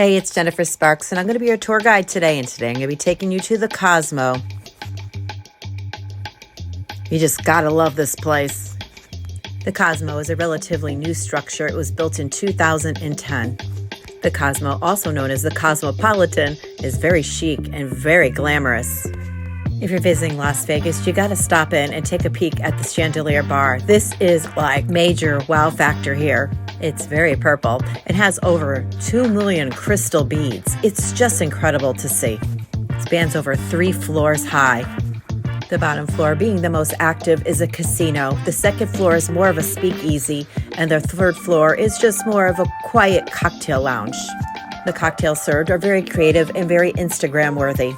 Hey, it's Jennifer Sparks, and I'm going to be your tour guide today. And today I'm going to be taking you to the Cosmo. You just gotta love this place. The Cosmo is a relatively new structure. It was built in 2010. The Cosmo, also known as the Cosmopolitan, is very chic and very glamorous. If you're visiting Las Vegas, you gotta stop in and take a peek at the Chandelier Bar. This is like major wow factor here. It's very purple. It has over 2 million crystal beads. It's just incredible to see. It spans over 3 floors high. The bottom floor, being the most active, is a casino. The second floor is more of a speakeasy, and the third floor is just more of a quiet cocktail lounge. The cocktails served are very creative and very Instagram worthy.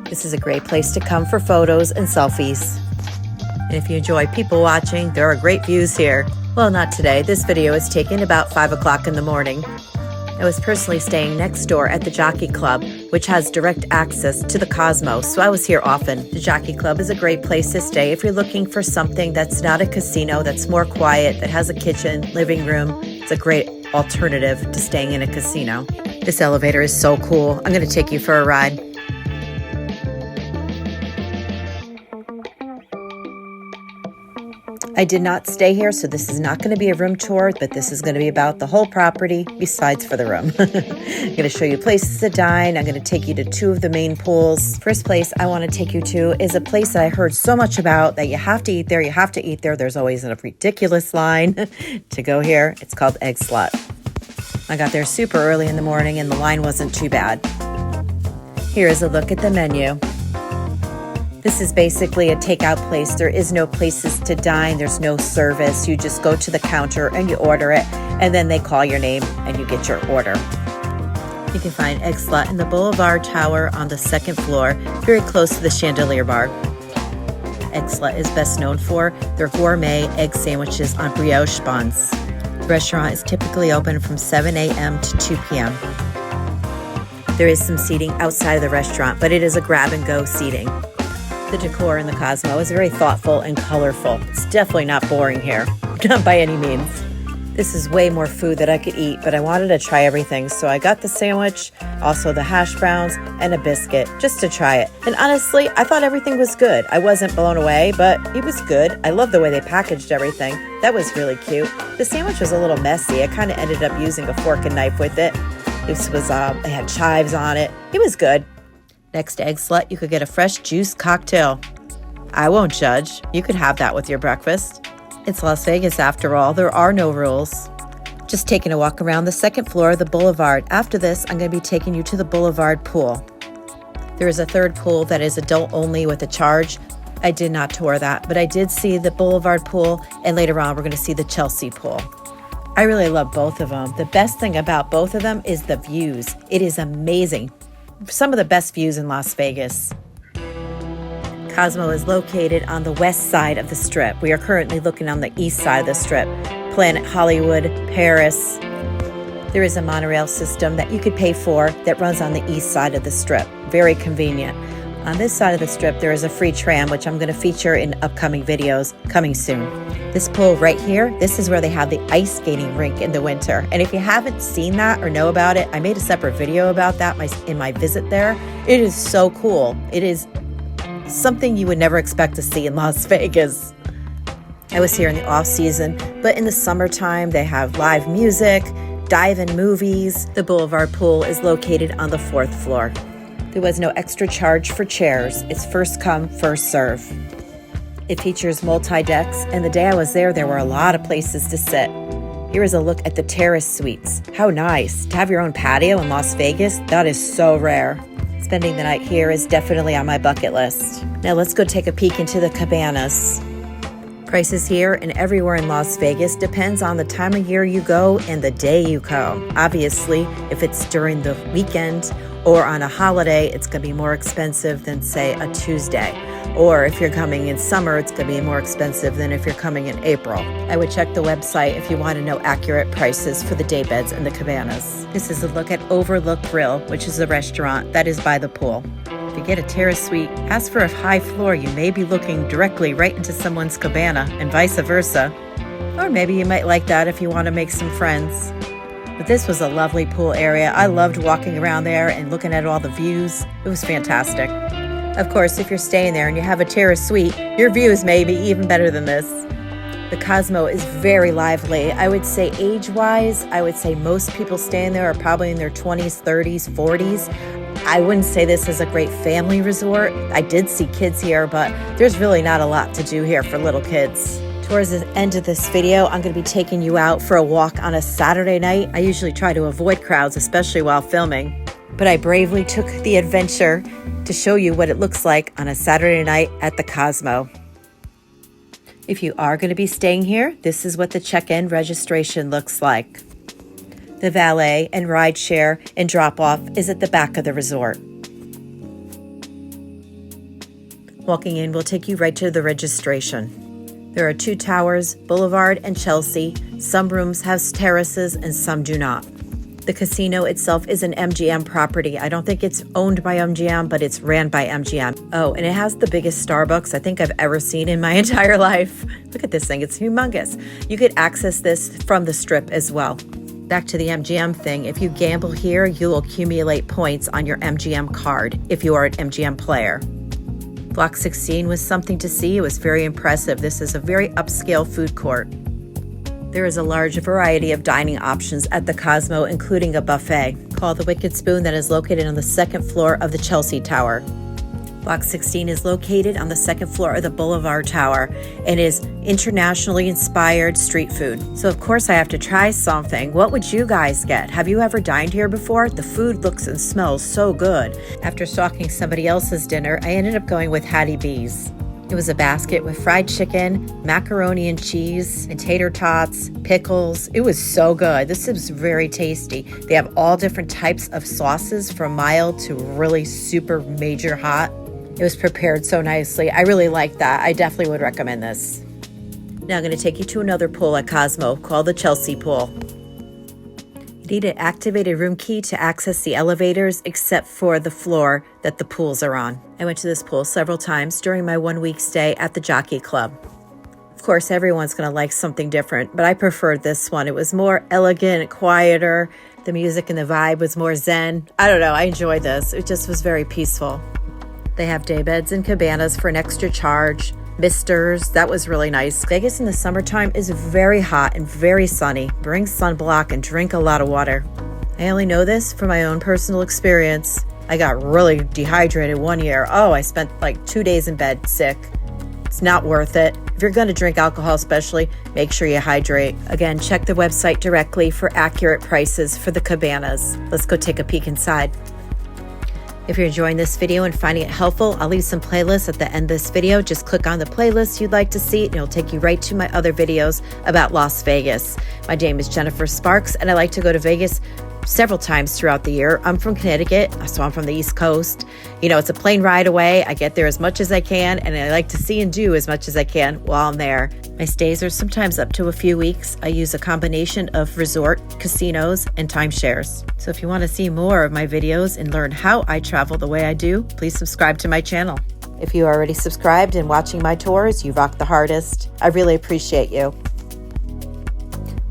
This is a great place to come for photos and selfies. And if you enjoy people watching, there are great views here. Well, not today. This video is taken about 5 o'clock in the morning. I was personally staying next door at the Jockey Club, which has direct access to the Cosmo, so I was here often. The Jockey Club is a great place to stay if you're looking for something that's not a casino, that's more quiet, that has a kitchen, living room. It's a great alternative to staying in a casino. This elevator is so cool. I'm going to take you for a ride. I did not stay here, so this is not going to be a room tour, but this is going to be about the whole property besides for the room. I'm going to show you places to dine. I'm going to take you to 2 of the main pools. First place I want to take you to is a place that I heard so much about that you have to eat there. You have to eat there. There's always a ridiculous line to go here. It's called eggslut. I got there super early in the morning and the line wasn't too bad. Here is a look at the menu. This is basically a takeout place. There is no places to dine. There's no service. You just go to the counter and you order it, and then they call your name and you get your order. You can find eggslut in the Boulevard Tower on the 2nd floor, very close to the Chandelier Bar. Eggslut is best known for their gourmet egg sandwiches on brioche buns. The restaurant is typically open from 7 a.m. to 2 p.m. There is some seating outside of the restaurant, but it is a grab-and-go seating. The decor in the Cosmo is very thoughtful and colorful. It's definitely not boring here, not by any means. This is way more food that I could eat, but I wanted to try everything, so I got the sandwich, also the hash browns, and a biscuit, just to try it. And honestly, I thought everything was good. I wasn't blown away, but it was good. I love the way they packaged everything. That was really cute. The sandwich was a little messy. I kind of ended up using a fork and knife with it. This was, it had chives on it. It was good. Next to eggslut, you could get a fresh juice cocktail. I won't judge. You could have that with your breakfast. It's Las Vegas after all. There are no rules. Just taking a walk around the 2nd floor of the Boulevard. After this, I'm going to be taking you to the Boulevard pool. There is a 3rd pool that is adult only with a charge. I did not tour that, but I did see the Boulevard pool, and later on we're going to see the Chelsea pool. I really love both of them. The best thing about both of them is the views. It is amazing. Some of the best views in Las Vegas. Cosmo is located on the west side of the Strip. We are currently looking on the east side of the Strip. Planet Hollywood, Paris. There is a monorail system that you could pay for that runs on the east side of the Strip. Very convenient. On this side of the Strip, there is a free tram, which I'm going to feature in upcoming videos coming soon. This pool right here, this is where they have the ice skating rink in the winter. And if you haven't seen that or know about it, I made a separate video about that in my visit there. It is so cool. It is something you would never expect to see in Las Vegas. I was here in the off season, but in the summertime, they have live music, dive-in movies. The Boulevard pool is located on the 4th floor. There was no extra charge for chairs. It's first come, first serve. It features multi-decks, and the day I was there were a lot of places to sit. Here is a look at the terrace suites. How nice. To have your own patio in Las Vegas, that is so rare. Spending the night here is definitely on my bucket list. Now let's go take a peek into the cabanas. Prices here and everywhere in Las Vegas depends on the time of year you go and the day you go. Obviously, if it's during the weekend or on a holiday, it's going to be more expensive than, say, a Tuesday. Or if you're coming in summer, it's going to be more expensive than if you're coming in April. I would check the website if you want to know accurate prices for the day beds and the cabanas. This is a look at Overlook Grill, which is a restaurant that is by the pool. If you get a terrace suite, ask for a high floor. You may be looking directly right into someone's cabana and vice versa. Or maybe you might like that if you want to make some friends. But this was a lovely pool area. I loved walking around there and looking at all the views. It was fantastic. Of course, if you're staying there and you have a terrace suite, your views may be even better than this. The Cosmo is very lively. I would say age-wise, I would say most people staying there are probably in their 20s, 30s, 40s. I wouldn't say this is a great family resort. I did see kids here, but there's really not a lot to do here for little kids. Towards the end of this video, I'm going to be taking you out for a walk on a Saturday night. I usually try to avoid crowds, especially while filming. But I bravely took the adventure to show you what it looks like on a Saturday night at the Cosmo. If you are going to be staying here, this is what the check-in registration looks like. The valet and rideshare and drop-off is at the back of the resort. Walking in will take you right to the registration. There are 2 towers, Boulevard and Chelsea. Some rooms have terraces and some do not. The casino itself is an MGM property. I don't think it's owned by MGM, but it's ran by MGM. Oh, and it has the biggest Starbucks I think I've ever seen in my entire life. Look at this thing, it's humongous. You could access this from the Strip as well. Back to the MGM thing, if you gamble here, you'll accumulate points on your MGM card if you are an MGM player. Block 16 was something to see. It was very impressive. This is a very upscale food court. There is a large variety of dining options at the Cosmo, including a buffet called the Wicked Spoon that is located on the 2nd floor of the Chelsea Tower. Block 16 is located on the 2nd floor of the Boulevard Tower and is internationally inspired street food. So of course I have to try something. What would you guys get? Have you ever dined here before? The food looks and smells so good. After stalking somebody else's dinner, I ended up going with Hattie B's. It was a basket with fried chicken, macaroni and cheese, and tater tots, pickles. It was so good. This is very tasty. They have all different types of sauces from mild to really super major hot. It was prepared so nicely. I really like that. I definitely would recommend this. Now I'm going to take you to another pool at Cosmo called the Chelsea Pool. You need an activated room key to access the elevators except for the floor that the pools are on. I went to this pool several times during my 1-week stay at the Jockey Club. Of course, everyone's going to like something different, but I preferred this one. It was more elegant, quieter. The music and the vibe was more zen. I don't know. I enjoyed this. It just was very peaceful. They have day beds and cabanas for an extra charge. Misters, that was really nice. Vegas in the summertime is very hot and very sunny. Bring sunblock and drink a lot of water. I only know this from my own personal experience. I got really dehydrated one year. Oh, I spent like 2 days in bed sick. It's not worth it. If you're going to drink alcohol especially, make sure you hydrate. Again, check the website directly for accurate prices for the cabanas. Let's go take a peek inside. If you're enjoying this video and finding it helpful, I'll leave some playlists at the end of this video. Just click on the playlist you'd like to see, and it'll take you right to my other videos about Las Vegas. My name is Jennifer Sparks, and I like to go to Vegas several times throughout the year. I'm from Connecticut, so I'm from the East Coast. You know, it's a plane ride away. I get there as much as I can, and I like to see and do as much as I can while I'm there. My stays are sometimes up to a few weeks. I use a combination of resort, casinos, and timeshares. So if you want to see more of my videos and learn how I travel the way I do, please subscribe to my channel. If you are already subscribed and watching my tours, you rock the hardest. I really appreciate you.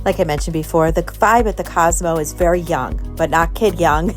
Like I mentioned before, the vibe at the Cosmo is very young, but not kid young.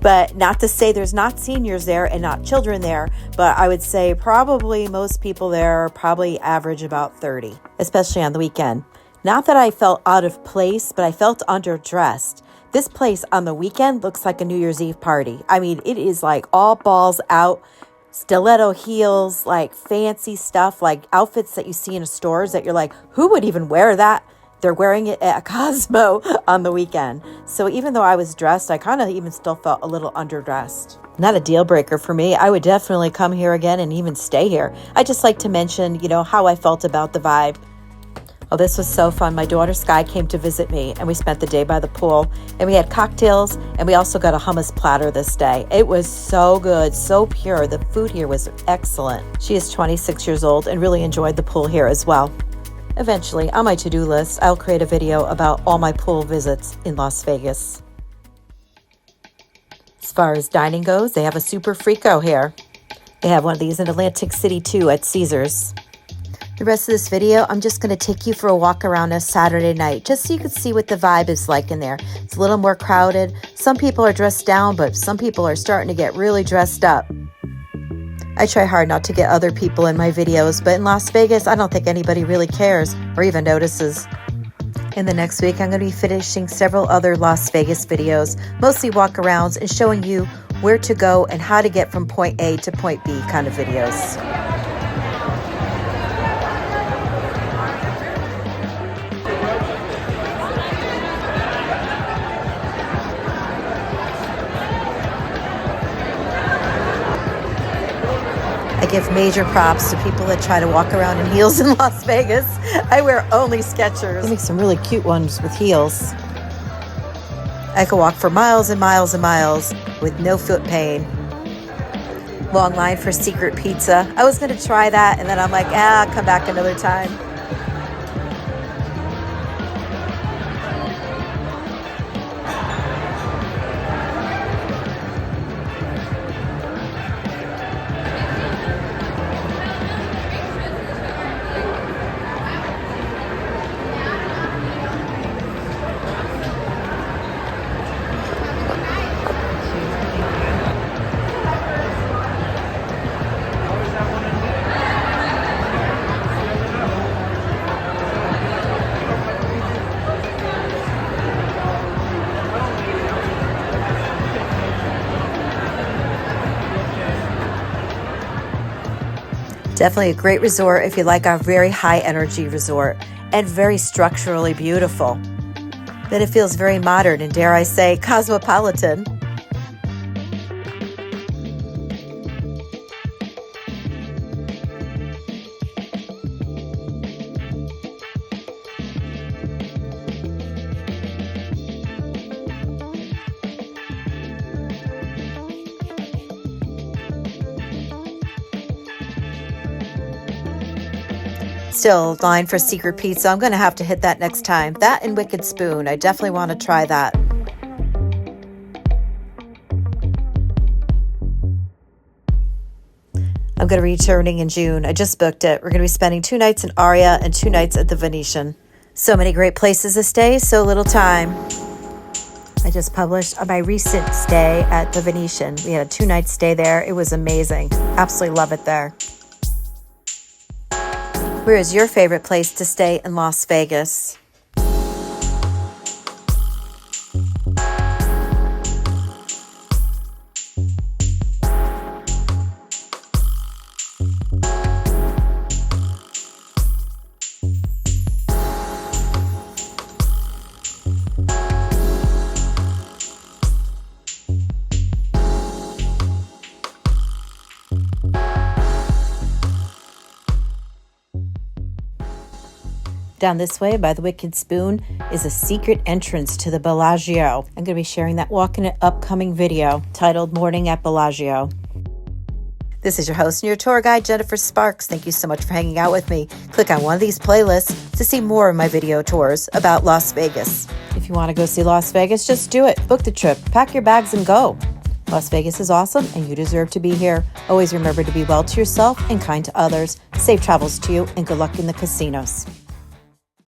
But not to say there's not seniors there and not children there, but I would say probably most people there are probably average about 30, especially on the weekend. Not that I felt out of place, but I felt underdressed. This place on the weekend looks like a New Year's Eve party. I mean, it is like all balls out, stiletto heels, like fancy stuff, like outfits that you see in stores that you're like, who would even wear that? They're wearing it at Cosmo on the weekend. So even though I was dressed, I kind of even still felt a little underdressed. Not a deal breaker for me. I would definitely come here again and even stay here. I just like to mention, how I felt about the vibe. Oh, this was so fun. My daughter Sky came to visit me, and we spent the day by the pool, and we had cocktails, and we also got a hummus platter this day. It was so good, so pure. The food here was excellent. She is 26 years old and really enjoyed the pool here as well. Eventually, on my to-do list, I'll create a video about all my pool visits in Las Vegas. As far as dining goes, they have a super frico here. They have one of these in Atlantic City too at Caesars. The rest of this video, I'm just going to take you for a walk around a Saturday night, just so you can see what the vibe is like in there. It's a little more crowded. Some people are dressed down, but some people are starting to get really dressed up. I try hard not to get other people in my videos, but in Las Vegas, I don't think anybody really cares or even notices. In the next week, I'm going to be finishing several other Las Vegas videos, mostly walk-arounds and showing you where to go and how to get from point A to point B kind of videos. I give major props to people that try to walk around in heels in Las Vegas. I wear only Skechers. They make some really cute ones with heels. I could walk for miles and miles and miles with no foot pain. Long line for secret pizza. I was going to try that, and then I'm like, I'll come back another time. Definitely a great resort if you like a very high energy resort, and very structurally beautiful. But it feels very modern and, dare I say, cosmopolitan. Still, line for secret pizza. I'm going to have to hit that next time. That and Wicked Spoon. I definitely want to try that. I'm going to be returning in June. I just booked it. We're going to be spending 2 nights in Aria and 2 nights at the Venetian. So many great places to stay, so little time. I just published my recent stay at the Venetian. We had a 2-night stay there. It was amazing. Absolutely love it there. Where is your favorite place to stay in Las Vegas? Down this way by the Wicked Spoon is a secret entrance to the Bellagio. I'm going to be sharing that walk in an upcoming video titled Morning at Bellagio. This is your host and your tour guide, Jennifer Sparks. Thank you so much for hanging out with me. Click on one of these playlists to see more of my video tours about Las Vegas. If you want to go see Las Vegas, just do it. Book the trip, pack your bags, and go. Las Vegas is awesome, and you deserve to be here. Always remember to be well to yourself and kind to others. Safe travels to you, and good luck in the casinos.